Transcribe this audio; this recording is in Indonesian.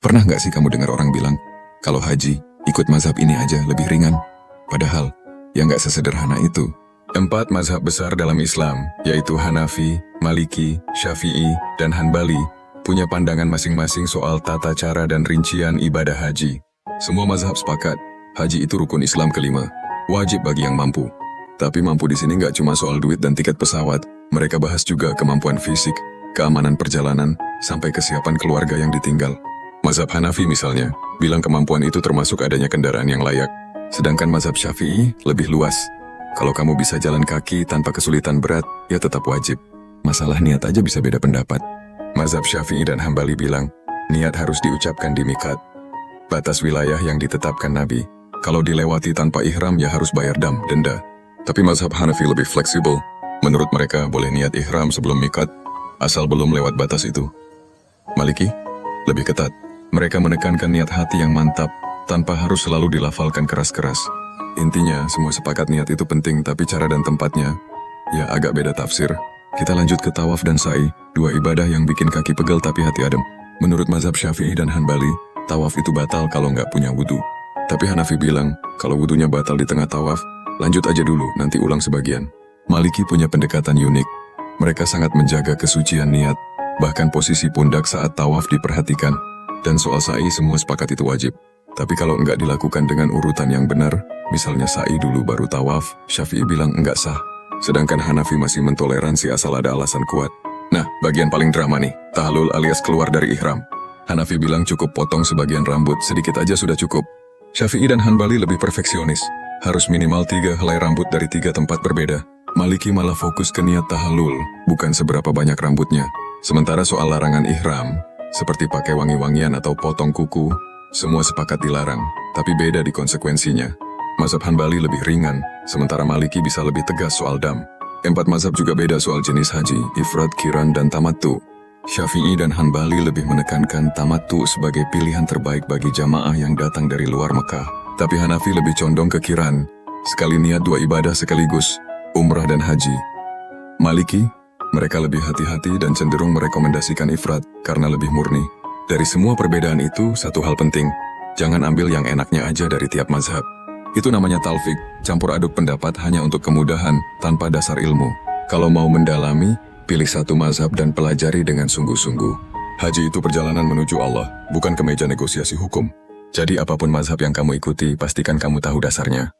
Pernah nggak sih kamu dengar orang bilang, kalau haji, ikut mazhab ini aja lebih ringan? Padahal, ya nggak sesederhana itu. 4 mazhab besar dalam Islam, yaitu Hanafi, Maliki, Syafi'i, dan Hanbali, punya pandangan masing-masing soal tata cara dan rincian ibadah haji. Semua mazhab sepakat, haji itu rukun Islam kelima, wajib bagi yang mampu. Tapi mampu di sini nggak cuma soal duit dan tiket pesawat, mereka bahas juga kemampuan fisik, keamanan perjalanan, sampai kesiapan keluarga yang ditinggal. Mazhab Hanafi misalnya, bilang kemampuan itu termasuk adanya kendaraan yang layak. Sedangkan mazhab Syafi'i lebih luas. Kalau kamu bisa jalan kaki tanpa kesulitan berat, ya tetap wajib. Masalah niat aja bisa beda pendapat. Mazhab Syafi'i dan Hambali bilang, niat harus diucapkan di miqat, batas wilayah yang ditetapkan Nabi. Kalau dilewati tanpa ihram ya harus bayar denda. Tapi mazhab Hanafi lebih fleksibel. Menurut mereka boleh niat ihram sebelum miqat, asal belum lewat batas itu. Maliki lebih ketat. Mereka menekankan niat hati yang mantap, tanpa harus selalu dilafalkan keras-keras. Intinya, semua sepakat niat itu penting, tapi cara dan tempatnya, ya agak beda tafsir. Kita lanjut ke tawaf dan sa'i, dua ibadah yang bikin kaki pegel tapi hati adem. Menurut mazhab Syafi'i dan Hanbali, tawaf itu batal kalau nggak punya wudu. Tapi Hanafi bilang, kalau wudunya batal di tengah tawaf, lanjut aja dulu, nanti ulang sebagian. Maliki punya pendekatan unik. Mereka sangat menjaga kesucian niat, bahkan posisi pundak saat tawaf diperhatikan. Dan soal sa'i semua sepakat itu wajib. Tapi kalau nggak dilakukan dengan urutan yang benar, misalnya sa'i dulu baru tawaf, Syafi'i bilang nggak sah. Sedangkan Hanafi masih mentoleransi asal ada alasan kuat. Nah, bagian paling drama nih, tahlul alias keluar dari ihram. Hanafi bilang cukup potong sebagian rambut, sedikit aja sudah cukup. Syafi'i dan Hanbali lebih perfeksionis, harus minimal 3 helai rambut dari 3 tempat berbeda. Maliki malah fokus ke niat tahallul, bukan seberapa banyak rambutnya. Sementara soal larangan ihram, seperti pakai wangi-wangian atau potong kuku, semua sepakat dilarang, tapi beda di konsekuensinya. Mazhab Hanbali lebih ringan, sementara Maliki bisa lebih tegas soal dam. 4 mazhab juga beda soal jenis haji, ifrad, qiran, dan tamattu. Syafi'i dan Hanbali lebih menekankan tamattu sebagai pilihan terbaik bagi jamaah yang datang dari luar Mekah. Tapi Hanafi lebih condong ke qiran, sekali niat 2 ibadah sekaligus, umrah dan haji. Maliki, mereka lebih hati-hati dan cenderung merekomendasikan ifrad karena lebih murni. Dari semua perbedaan itu, satu hal penting, jangan ambil yang enaknya aja dari tiap mazhab. Itu namanya talfik, campur aduk pendapat hanya untuk kemudahan, tanpa dasar ilmu. Kalau mau mendalami, pilih satu mazhab dan pelajari dengan sungguh-sungguh. Haji itu perjalanan menuju Allah, bukan ke meja negosiasi hukum. Jadi apapun mazhab yang kamu ikuti, pastikan kamu tahu dasarnya.